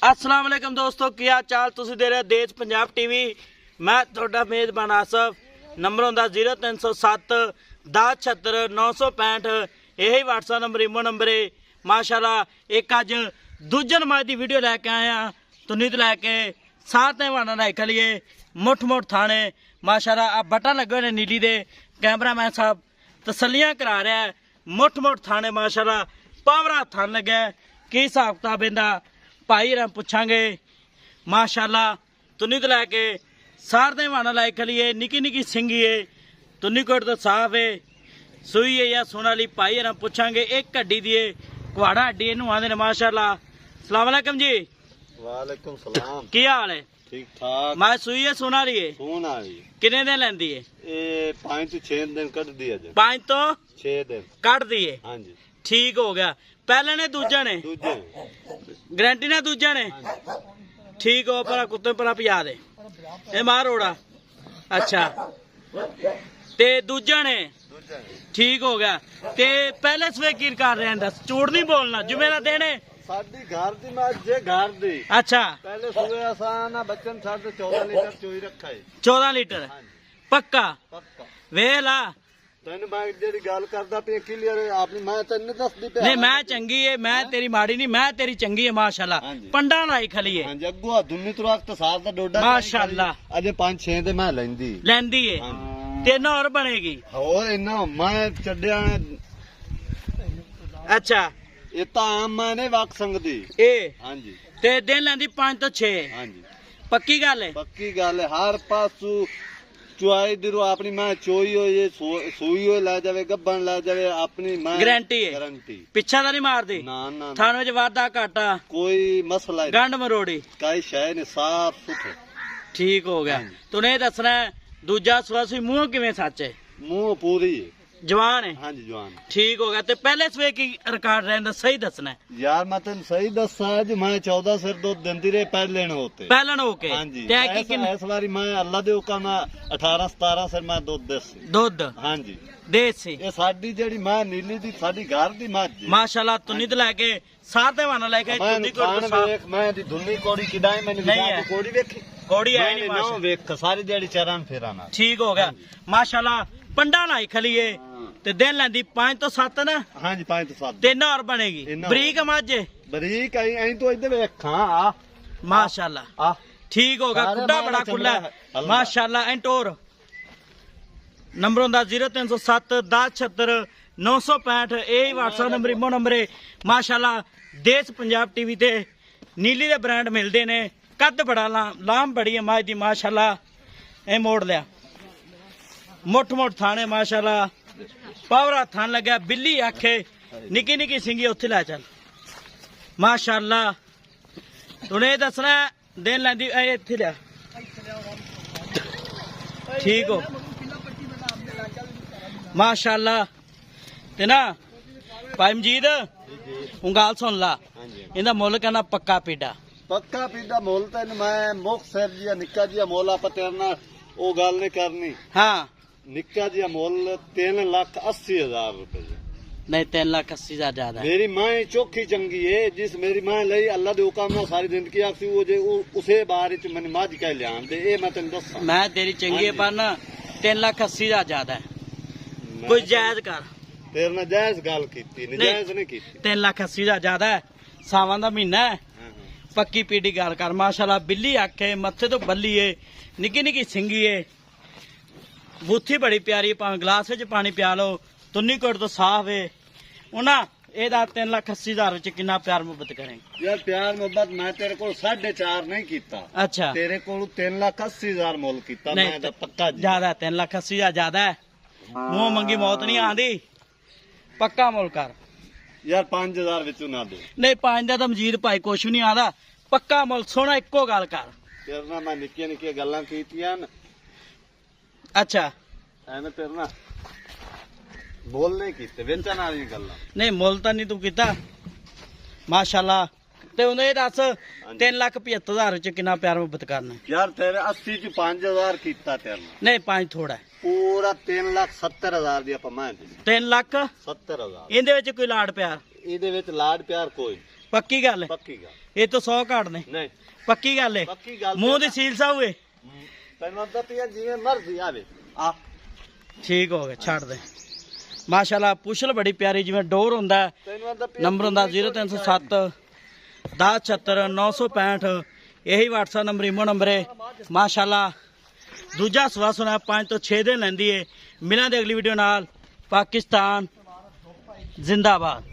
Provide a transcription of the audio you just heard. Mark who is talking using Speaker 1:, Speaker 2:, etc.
Speaker 1: अस्सलाम वालेकुम दोस्तों, क्या चाल? तुसीं दे रहे देश पंजाब टीवी। मैं थोड़ा मेज़बान आसफ। नंबर होंदा 0307 10 76 965। यही व्हाट्सएप नंबर इमो नंबर है। माशाल्लाह एक अज दूजे नमाज की वीडियो लैके आया तुनीत लैके साथ वाना लाइक लिए मुठ मुठ थाने। माशाल्लाह आ बटन लगे हुए नीली दे कैमरामैन साहब तसलियां करा रहा है। मुठ मुठ थाने माशाल्लाह पावरा थान लगे की हिसाब किताब इंदा भाई रा पुछांगे। माशाल्लाह तुनी तो लैके सारे वाना लाइक लिए निकी निकी सिंगी है तुनी कोट तो साफ है सुई है या सोनाली भाई रा पुछांगे। एक हड्डी दिए कुहाड़ा हड्डी इनू आंदे ने। माशाल्लाह सलाम अलैकुम जी।
Speaker 2: वालेकुम सलाम।
Speaker 1: की हाल है?
Speaker 2: ठीक ठाक।
Speaker 1: मैं सुई है सोनाली है
Speaker 2: सोनाली
Speaker 1: किन्ने दिन लैंदी है?
Speaker 2: ये 5 to 6 दिन कट दिया जे।
Speaker 1: 5 तो
Speaker 2: 6 दिन
Speaker 1: कट दिए।
Speaker 2: हां जी
Speaker 1: ठीक हो गया। पहले ने दूजा ने
Speaker 2: दूजे
Speaker 1: गारंटी ने दूजा ने ठीक हो पर कुत्ते पर पिया दे ए मार ओड़ा। अच्छा ते दूजा ने ठीक हो गया। ते पहले सवे की कर रहे हैं दस झूठ नहीं बोलना जुमेरा देने
Speaker 2: साडी घर दी मां जे घर दी।
Speaker 1: अच्छा
Speaker 2: पहले सुबह आसान बच्चन साढ़े 14 लीटर चोई रखा है।
Speaker 1: 14 लीटर पक्का
Speaker 2: पक्का
Speaker 1: वेला
Speaker 2: तैਨੂੰ मैं जेडी गल करदा पे क्लियर आपनी मैं तन्ने दस दी पे
Speaker 1: नहीं मैं चंगी है मैं तेरी माड़ी नहीं मैं तेरी चंगी है माशाल्लाह। पंडा लाई खली है
Speaker 2: हां जी अगो दुन्नी तो वक्त साल दा डोडा
Speaker 1: माशाल्लाह
Speaker 2: अजे 5-6 दे मैं लेंदी
Speaker 1: लेंदी है तीन और बनेगी
Speaker 2: और इन्ना मैं चड्डिया
Speaker 1: अच्छा
Speaker 2: ये तो आम मैंने वक संगदी
Speaker 1: ए
Speaker 2: हां जी
Speaker 1: ते दिन लेंदी 5 तो 6
Speaker 2: हां जी
Speaker 1: पक्की गल है।
Speaker 2: पक्की गल है हर पासू चुआई दिरो अपनी मां चोई हो ये सुई हो ला जावे गब्बन ला जावे अपनी मां
Speaker 1: गारंटी है
Speaker 2: गारंटी
Speaker 1: पिछा दा नहीं मारदी
Speaker 2: ना ना
Speaker 1: थाने विच वादा घाटा
Speaker 2: कोई मसला नहीं
Speaker 1: गंड मरोड़ी
Speaker 2: काई शय ने साफ सुथरा
Speaker 1: ठीक हो गया। तूने दसना दूजा सवासी मुंह किवें सच है
Speaker 2: मुंह पूरी है
Speaker 1: जवान है।
Speaker 2: हां जी जवान
Speaker 1: ठीक हो गया। ते पहले सवे की रिकॉर्ड रहंदा सही दसना है
Speaker 2: यार मैं तेन सही दसा आज मैं 14 सिर दूध देंदी रे पहले न होते
Speaker 1: पहलन होके
Speaker 2: हां जी
Speaker 1: ते की किन
Speaker 2: इस बारी मैं अल्लाह दे हुक्म 18-17 सिर मैं दूध देसी
Speaker 1: दुध
Speaker 2: हां जी
Speaker 1: देसी
Speaker 2: ये साडी जेडी मां नीली दी साडी घर दी मां जी
Speaker 1: माशाल्लाह तुनी तो लेके सारे वाना लेके तुनी को
Speaker 2: देख मैं दी दुन्नी कोड़ी किडाई मैंने विचार कोड़ी देखी
Speaker 1: कोड़ी है नहीं
Speaker 2: ना
Speaker 1: माशाल्लाह
Speaker 2: वेख सारी जेडी चरण फेराना
Speaker 1: ठीक हो गया। माशाल्लाह पंडा लाई खलीए ते दिन लेंदी 5 तो 7 ना
Speaker 2: हां जी 5 तो 7
Speaker 1: तीन और बनेगी बरीक माजे
Speaker 2: बरीक आई तो इधर वेखां आ
Speaker 1: माशाल्लाह
Speaker 2: आ
Speaker 1: ठीक होगा। कुड्डा बड़ा खुला है माशाल्लाह। एंटोर नंबर होंदा 0307 10 76 965। यही व्हाट्सएप नंबर इमो नंबर है। माशाल्लाह देश पंजाब टीवी ते नीली दे ब्रांड मिलते ने। कद बड़ा लाम बड़ी है माज दी माशाल्लाह। ए मोड़ लिया मुठ मुठ थाने माशाल्लाह पावरा थान लगा बिल्ली आखे निकी निकी सिंगी उत्थे लै चल माशाल्लाह। तुने दसना दिन लैंदी इत्थे लिया ठीक हो माशाल्लाह। ते ना भाई मजीद हूं गल सुन ला इंदा मुल कहना पक्का पीडा
Speaker 2: मोल तेन मैं मुख सिर जिया निक्का जिया मोल आप तेरे नाल ओ गल नहीं करनी।
Speaker 1: हाँ
Speaker 2: निक्का जिया मोल 3,80,000 रुपए
Speaker 1: नहीं 3,80,000 ज्यादा
Speaker 2: मेरी मां चौखी चंगी है जिस मेरी मां लई अल्लाह दे हुक्म नाल सारी जिंदगी आखसी वो जे उसे बारे च मैंने मज कह लिया दे ए मैं तेन दसा
Speaker 1: मैं तेरी चंगी है पर ना 3,80,000 ज्यादा है कोई जायज कर
Speaker 2: तेरे नाल जायज गल कीती नजायज नहीं कीती
Speaker 1: 3,80,000 ज्यादा है सावां दा महीना है पक्की पीढ़ी गल कर माशाल्लाह। बिल्ली आखे मत्थे तो बल्ली है निकी निकी सिंगी है बूथी बड़ी प्यारी भावें गिलास विच पानी पिया लो तुन्नी कोट तो साफ है उना एदा 3,80,000 विच किन्ना प्यार मुहब्बत करेंगे
Speaker 2: यार प्यार मुहब्बत मैं तेरे को 4.5 नहीं कीता
Speaker 1: अच्छा
Speaker 2: तेरे को 3,80,000 मोल कीता मैं दा पक्का
Speaker 1: ज्यादा 3,80,000 ज्यादा है मुंह मंगी मौत नहीं आंदी पक्का मुल कर
Speaker 2: यार 5,000 विचों ना दे
Speaker 1: नहीं 5 दा तो मजीद भाई कुछ भी नहीं आंदा पक्का मुल सोना इक्को गल कर
Speaker 2: तेरे नाल मैं निक्कियां निक्कियां गल्लां कीतियां
Speaker 1: अच्छा
Speaker 2: एवें तेरे नाल बोल नहीं कीते वेचन वाली गल्लां
Speaker 1: नहीं मुल तो नहीं तू कीता माशाल्लाह। ते उन्हें दस 3,75,000 च किन्ना प्यार मुहब्बत करना
Speaker 2: यार तेरे 80 च 5,000 कीता तेरे
Speaker 1: नहीं 5 थोड़ा है
Speaker 2: पूरा 3,70,000 दी ਆਪਾਂ ਮੈਂ
Speaker 1: 3,70,000
Speaker 2: 70,000
Speaker 1: ਇਹਦੇ ਵਿੱਚ ਕੋਈ ਲਾੜ ਪਿਆਰ
Speaker 2: ਇਹਦੇ ਵਿੱਚ ਲਾਡ ਪਿਆਰ ਕੋਈ
Speaker 1: ਪੱਕੀ ਗੱਲ ਹੈ
Speaker 2: ਪੱਕੀ ਗੱਲ
Speaker 1: ਇਹ ਤੋਂ 100 ਘੱਟ ਨੇ
Speaker 2: ਨਹੀਂ
Speaker 1: ਪੱਕੀ ਗੱਲ ਹੈ
Speaker 2: ਪੱਕੀ ਗੱਲ
Speaker 1: ਮੂੰਹ ਦੀ ਸੀਲ ਸਾਹਿਬ ਹੋਏ
Speaker 2: ਤੈਨੂੰ ਤਾਂ ਪਿਆ ਜਿਵੇਂ ਮਰਜ਼ੀ ਆਵੇ ਆ
Speaker 1: ਠੀਕ ਹੋ ਗਿਆ ਛੱਡ ਦੇ ਮਾਸ਼ਾਅੱਲਾ ਪੁੱਛਲ ਬੜੀ ਪਿਆਰੀ ਜਿਵੇਂ ਡੋਰ ਹੁੰਦਾ ਹੈ।
Speaker 2: ਤੈਨੂੰ ਤਾਂ
Speaker 1: ਨੰਬਰ ਹੁੰਦਾ 0307 1076 965 ਇਹੀ WhatsApp ਨੰਬਰ ਇਮੋ ਨੰਬਰ ਹੈ ਮਾਸ਼ਾਅੱਲਾ ਦੂਜਾ ਸਵਾ ਸੁਣਾ 5 ਤੋਂ 6 ਦਿਨ ਲੈਂਦੀ ਏ ਮਿਲਾਂਗੇ ਅਗਲੀ ਵੀਡੀਓ ਨਾਲ ਪਾਕਿਸਤਾਨ ਜ਼ਿੰਦਾਬਾਦ।